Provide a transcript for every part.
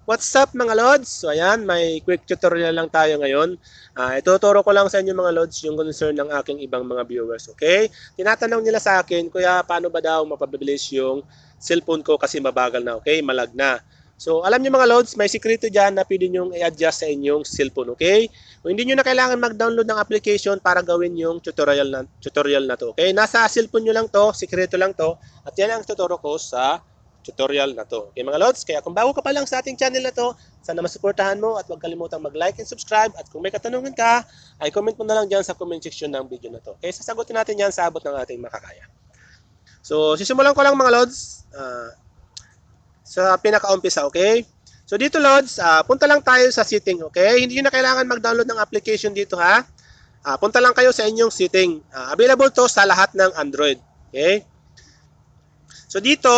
What's up mga Lods? So ayan, may quick tutorial lang tayo ngayon. Ituturo ko lang sa inyo mga Lods yung concern ng aking ibang mga viewers, okay? Tinatanong nila sa akin, kuya, paano ba daw mapabilis yung cellphone ko kasi mabagal na, okay? Malag na. So alam niyo mga Lods, may sikreto dyan na pwede nyo i-adjust sa inyong cellphone, okay? Kung hindi nyo na kailangan mag-download ng application para gawin yung tutorial na to, okay? Nasa cellphone nyo lang to, sikreto lang to, at yan ang tuturo ko sa tutorial na to. Okay mga Lods, kaya kung bago ka pa lang sa ating channel na to, sana masuportahan mo at huwag kalimutang mag-like and subscribe. At kung may katanungan ka, ay comment mo na lang dyan sa comment section ng video na to. Okay, sasagutin natin yan sa abot ng ating makakaya. So, sisimulan ko lang mga Lods sa pinaka-umpisa, okay? So dito Lods, punta lang tayo sa setting, okay? Hindi nyo na kailangan mag-download ng application dito ha. Punta lang kayo sa inyong setting. Available to sa lahat ng Android, okay? So dito,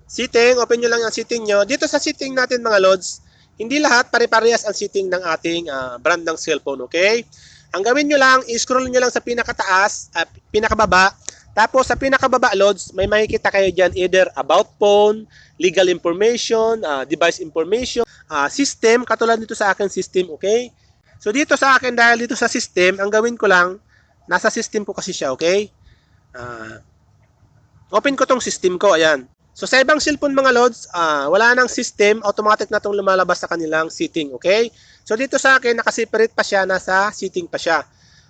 setting, open nyo lang ang setting nyo. Dito sa setting natin mga Lods, hindi lahat pare-parehas ang setting ng ating brand ng cellphone, okay? Ang gawin nyo lang, i-scroll nyo lang sa pinakataas, pinakababa. Tapos sa pinakababa Lods, may makikita kayo dyan either about phone, legal information, device information, system, katulad dito sa akin system, okay? So dito sa akin, dahil dito sa system, ang gawin ko lang, nasa system ko kasi siya, okay? Open ko tong system ko, ayan. So sa ibang cellphone mga Lods, wala nang system, automatic na itong lumalabas sa kanilang setting, okay? So dito sa akin, nakaseparate pa siya, nasa setting pa siya.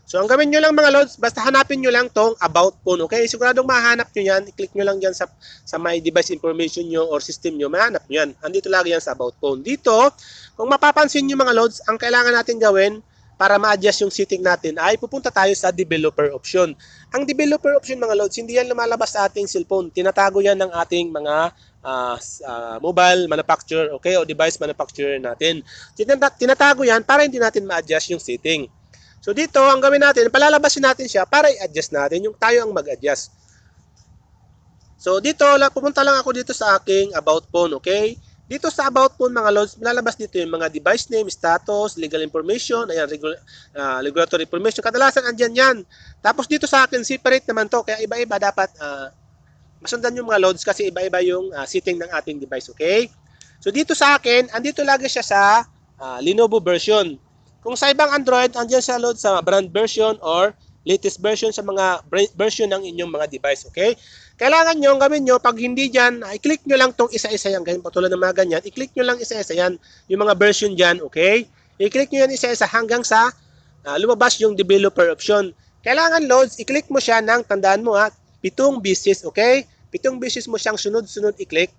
So ang gawin nyo lang mga Lods, basta hanapin nyo lang tong about phone, okay? Siguradong mahanap nyo yan, i-click nyo lang dyan sa my device information nyo or system nyo, mahanap nyo yan. Andito lagi yan sa about phone. Dito, kung mapapansin nyo mga Lods, ang kailangan natin gawin para ma-adjust yung setting natin ay pupunta tayo sa developer option. Ang developer option mga Lods, hindi yan lumalabas sa ating cellphone. Tinatago yan ng ating mga mobile manufacturer, okay, o device manufacturer natin. Tinatago yan para hindi natin ma-adjust yung setting. So dito, ang gawin natin, palalabasin natin siya para i-adjust natin, yung tayo ang mag-adjust. So dito, pupunta lang ako dito sa aking about phone, okay? Dito sa about phone mga Lods, lalabas dito yung mga device name, status, legal information, ayan, regulatory information. Kadalasan andyan yan. Tapos dito sa akin, separate naman to. Kaya iba-iba dapat masundan yung mga Lods kasi iba-iba yung setting ng ating device, okay? So dito sa akin, andito lagi siya sa Lenovo version. Kung sa ibang Android, andyan siya Lods sa brand version or latest version sa mga version ng inyong mga device, okay? Kailangan nyo, gawin nyo, pag hindi dyan, i-click nyo lang tong isa-isa yan, ganyan, patulad ng mga ganyan, i-click nyo lang isa-isa yan, yung mga version dyan, okay? I-click nyo yan isa-isa hanggang sa lumabas yung developer option. Kailangan Lods, i-click mo siya ng, tandaan mo 7 beses, okay? 7 beses mo siyang sunod-sunod i-click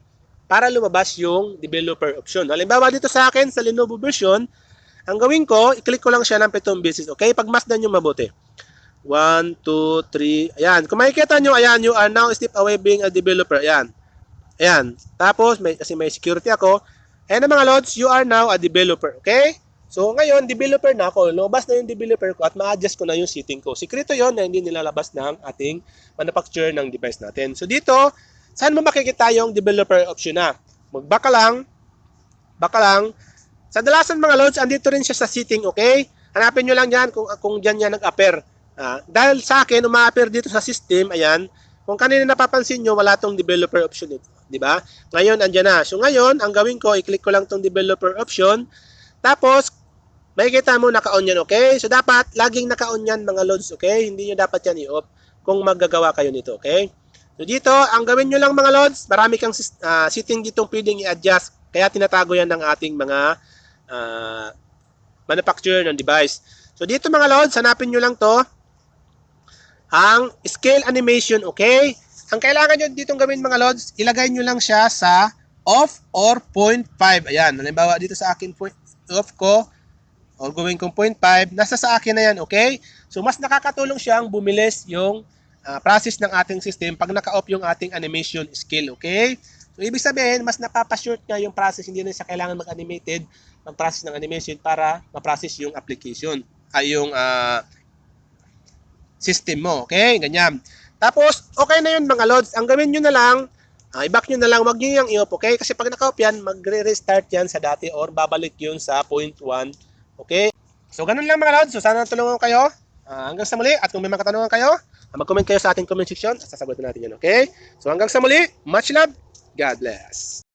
para lumabas yung developer option. Halimbawa dito sa akin, sa Lenovo version, ang gawin ko, i-click ko lang siya ng 7 beses, okay? Pagmasdan nyo mabuti. 1, 2, 3. Ayan. Kung makikita nyo, ayan, you are now a step away being a developer. Ayan. Ayan. Tapos, kasi may security ako. Ayan na mga Lods, you are now a developer. Okay? So, ngayon, developer na ako. Lumabas na yung developer ko at ma-adjust ko na yung setting ko. Sikreto yon na hindi nilalabas ng ating manufacturer ng device natin. So, dito, saan mo makikita yung developer option na? Mag-back lang. Sa dalasan mga Lods, andito rin siya sa setting, okay? Hanapin nyo lang yan kung dyan yan nag-appear. Dahil sa akin, uma-appear dito sa system, ayan, kung kanina napapansin nyo, wala tong developer option dito, di ba? Ngayon, andyan na. So ngayon, ang gawin ko, i-click ko lang tong developer option, tapos, makikita mo naka-on yan, okay? So dapat, laging naka-on yan mga Lods, okay? Hindi nyo dapat yan i-off kung maggagawa kayo nito, okay? So dito, ang gawin nyo lang mga Lods, marami kang setting ditong pwedeng i-adjust, kaya tinatago yan ng ating mga manufacturer ng device. So dito mga Lods, hanapin nyo lang to, ang scale animation, okay? Ang kailangan nyo ditong gawin mga Lods, ilagay nyo lang siya sa off or 0.5. Ayan, halimbawa dito sa akin off ko, or gawin kong 0.5, nasa sa akin na yan, okay? So mas nakakatulong siyang bumilis yung process ng ating system pag naka-off yung ating animation scale, okay? So ibig sabihin, mas napapashort nga yung process, hindi na siya kailangan mag-animated, mag-process ng animation para ma-process yung application, yung system mo, okay? Ganyan. Tapos, okay na yun mga Lods. Ang gawin nyo na lang, i-back nyo na lang, wag nyo yung i-off, okay? Kasi pag naka-off yan, magre-restart yan sa dati or babalik yun sa 0.1, okay? So, ganun lang mga Lods. So, sana natulungan kayo. Hanggang sa muli. At kung may mga katanungan kayo, mag-comment kayo sa ating comment section at sasagutin natin yan, okay? So, hanggang sa muli. Much love. God bless.